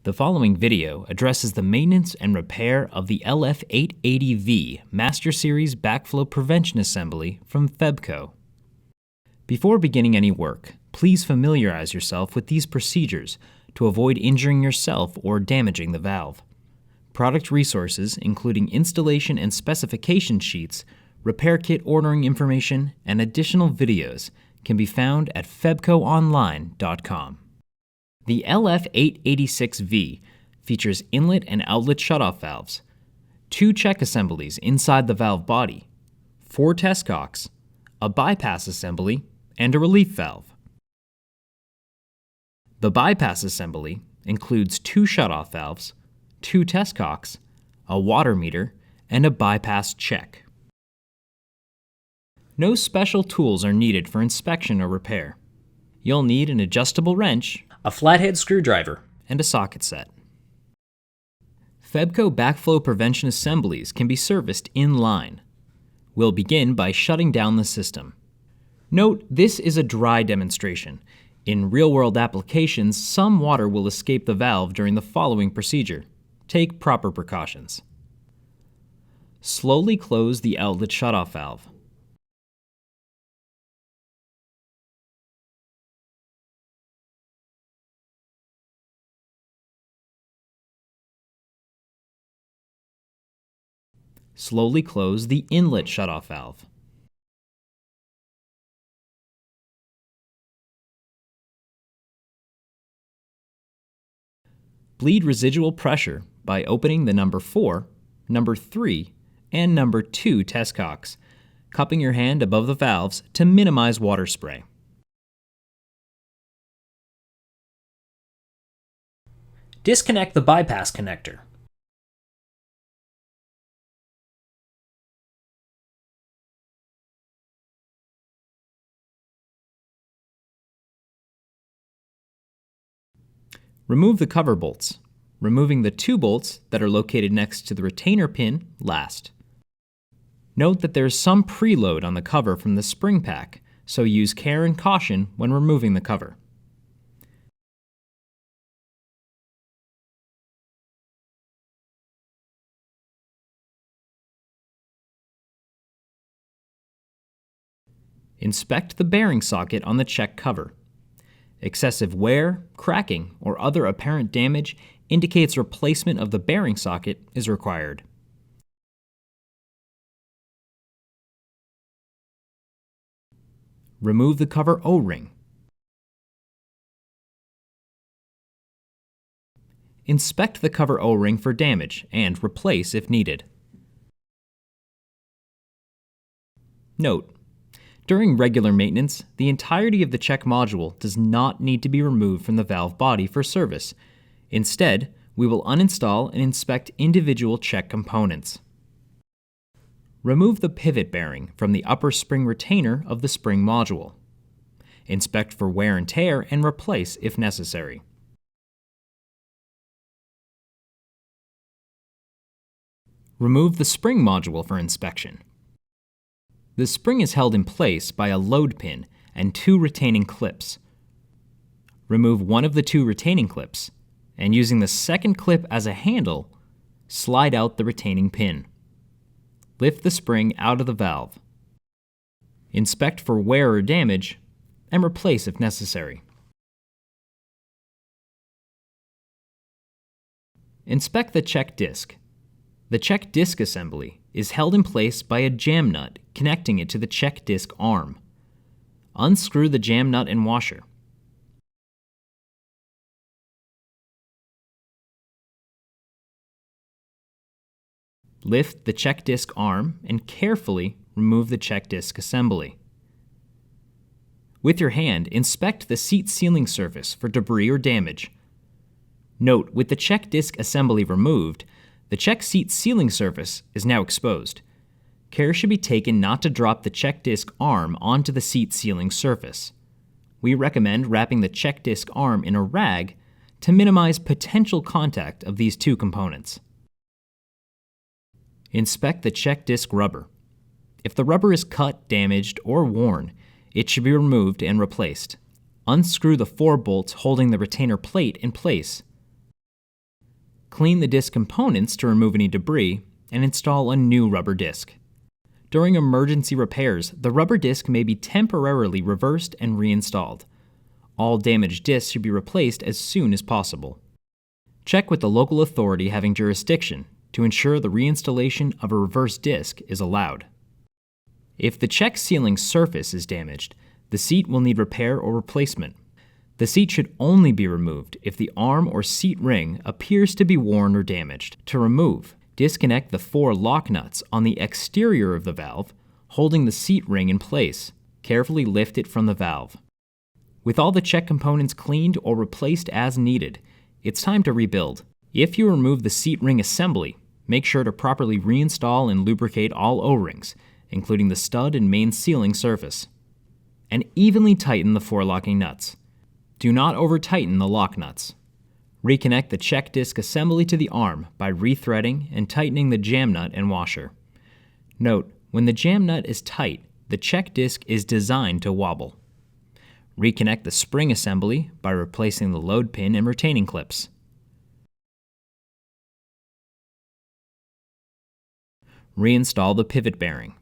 The following video addresses the maintenance and repair of the LF880V MasterSeries backflow prevention assembly from FEBCO. Before beginning any work, please familiarize yourself with these procedures to avoid injuring yourself or damaging the valve. Product resources, including installation and specification sheets, repair kit ordering information, and additional videos, can be found at febcoonline.com. The LF886V features inlet and outlet shutoff valves, 2 check assemblies inside the valve body, 4 test cocks, a bypass assembly, and a relief valve. The bypass assembly includes 2 shutoff valves, 2 test cocks, a water meter, and a bypass check. No special tools are needed for inspection or repair. You'll need an adjustable wrench, a flathead screwdriver, and a socket set. FEBCO backflow prevention assemblies can be serviced in line. We'll begin by shutting down the system. Note, this is a dry demonstration. In real-world applications, some water will escape the valve during the following procedure. Take proper precautions. Slowly close the outlet shutoff valve. Slowly close the inlet shutoff valve. Bleed residual pressure by opening the number 4, number 3, and number 2 test cocks, cupping your hand above the valves to minimize water spray. Disconnect the bypass connector. Remove the cover bolts, removing the 2 bolts that are located next to the retainer pin last. Note that there is some preload on the cover from the spring pack, so use care and caution when removing the cover. Inspect the bearing socket on the check cover. Excessive wear, cracking, or other apparent damage indicates replacement of the bearing socket is required. Remove the cover O-ring. Inspect the cover O-ring for damage and replace if needed. Note: during regular maintenance, the entirety of the check module does not need to be removed from the valve body for service. Instead, we will uninstall and inspect individual check components. Remove the pivot bearing from the upper spring retainer of the spring module. Inspect for wear and tear and replace if necessary. Remove the spring module for inspection. The spring is held in place by a load pin and 2 retaining clips. Remove one of the 2 retaining clips, and using the second clip as a handle, slide out the retaining pin. Lift the spring out of the valve. Inspect for wear or damage, and replace if necessary. Inspect the check disc. The check disc assembly is held in place by a jam nut connecting it to the check disc arm. Unscrew the jam nut and washer. Lift the check disc arm and carefully remove the check disc assembly. With your hand, inspect the seat sealing surface for debris or damage. Note, with the check disc assembly removed, the check seat sealing surface is now exposed. Care should be taken not to drop the check disc arm onto the seat sealing surface. We recommend wrapping the check disc arm in a rag to minimize potential contact of these 2 components. Inspect the check disc rubber. If the rubber is cut, damaged, or worn, it should be removed and replaced. Unscrew the 4 bolts holding the retainer plate in place. Clean the disc components to remove any debris, and install a new rubber disc. During emergency repairs, the rubber disc may be temporarily reversed and reinstalled. All damaged discs should be replaced as soon as possible. Check with the local authority having jurisdiction to ensure the reinstallation of a reverse disc is allowed. If the check sealing surface is damaged, the seat will need repair or replacement. The seat should only be removed if the arm or seat ring appears to be worn or damaged. To remove, disconnect the 4 lock nuts on the exterior of the valve, holding the seat ring in place. Carefully lift it from the valve. With all the check components cleaned or replaced as needed, it's time to rebuild. If you remove the seat ring assembly, make sure to properly reinstall and lubricate all O-rings, including the stud and main sealing surface. And evenly tighten the 4 locking nuts. Do not over-tighten the lock nuts. Reconnect the check disc assembly to the arm by rethreading and tightening the jam nut and washer. Note, when the jam nut is tight, the check disc is designed to wobble. Reconnect the spring assembly by replacing the load pin and retaining clips. Reinstall the pivot bearing.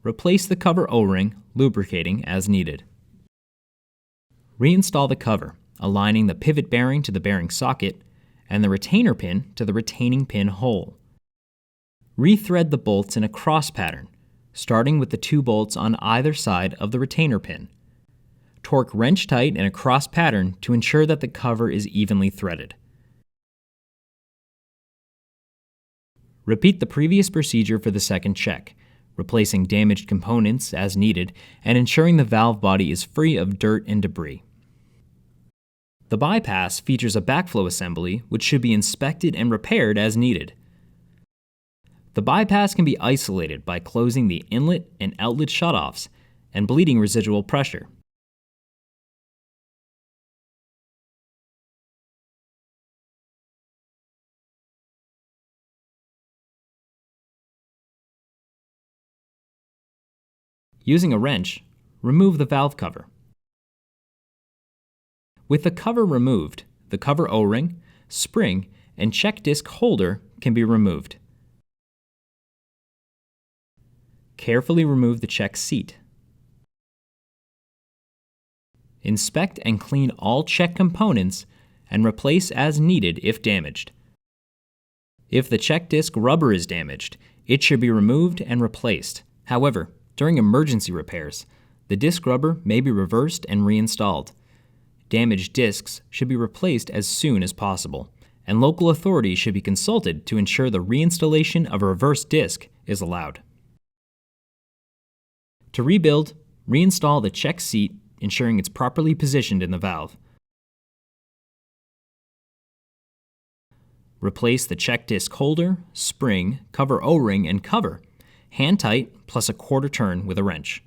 Replace the cover O-ring, lubricating as needed. Reinstall the cover, aligning the pivot bearing to the bearing socket and the retainer pin to the retaining pin hole. Rethread the bolts in a cross pattern, starting with the 2 bolts on either side of the retainer pin. Torque wrench tight in a cross pattern to ensure that the cover is evenly threaded. Repeat the previous procedure for the second check, replacing damaged components as needed and ensuring the valve body is free of dirt and debris. The bypass features a backflow assembly which should be inspected and repaired as needed. The bypass can be isolated by closing the inlet and outlet shutoffs and bleeding residual pressure. Using a wrench, remove the valve cover. With the cover removed, the cover O-ring, spring, and check disc holder can be removed. Carefully remove the check seat. Inspect and clean all check components and replace as needed if damaged. If the check disc rubber is damaged, it should be removed and replaced. However, during emergency repairs, the disc rubber may be reversed and reinstalled. Damaged discs should be replaced as soon as possible, and local authorities should be consulted to ensure the reinstallation of a reverse disc is allowed. To rebuild, reinstall the check seat, ensuring it's properly positioned in the valve. Replace the check disc holder, spring, cover O-ring, and cover, hand tight plus a quarter turn with a wrench.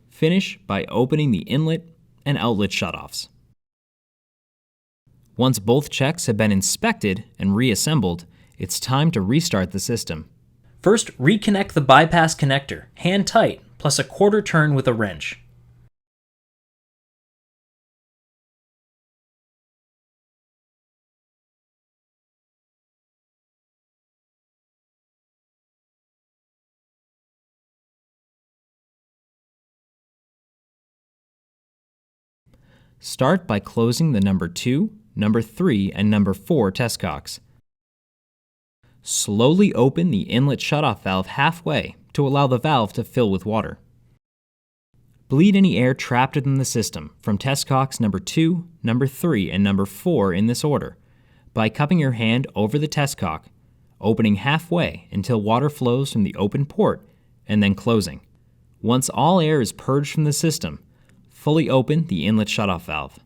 Finish by opening the inlet and outlet shutoffs. Once both checks have been inspected and reassembled, it's time to restart the system. First, reconnect the bypass connector, hand tight, plus a quarter turn with a wrench. Start by closing the number 2, number 3, and number 4 test cocks. Slowly open the inlet shutoff valve halfway to allow the valve to fill with water. Bleed any air trapped within the system from test cocks number 2, number 3, and number 4 in this order by cupping your hand over the test cock, opening halfway until water flows from the open port, and then closing. Once all air is purged from the system, fully open the inlet shutoff valve.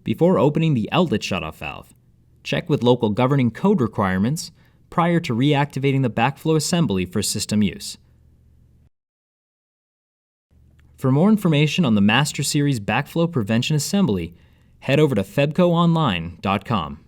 Before opening the outlet shutoff valve, check with local governing code requirements prior to reactivating the backflow assembly for system use. For more information on the MasterSeries backflow prevention assembly, head over to FEBCOonline.com.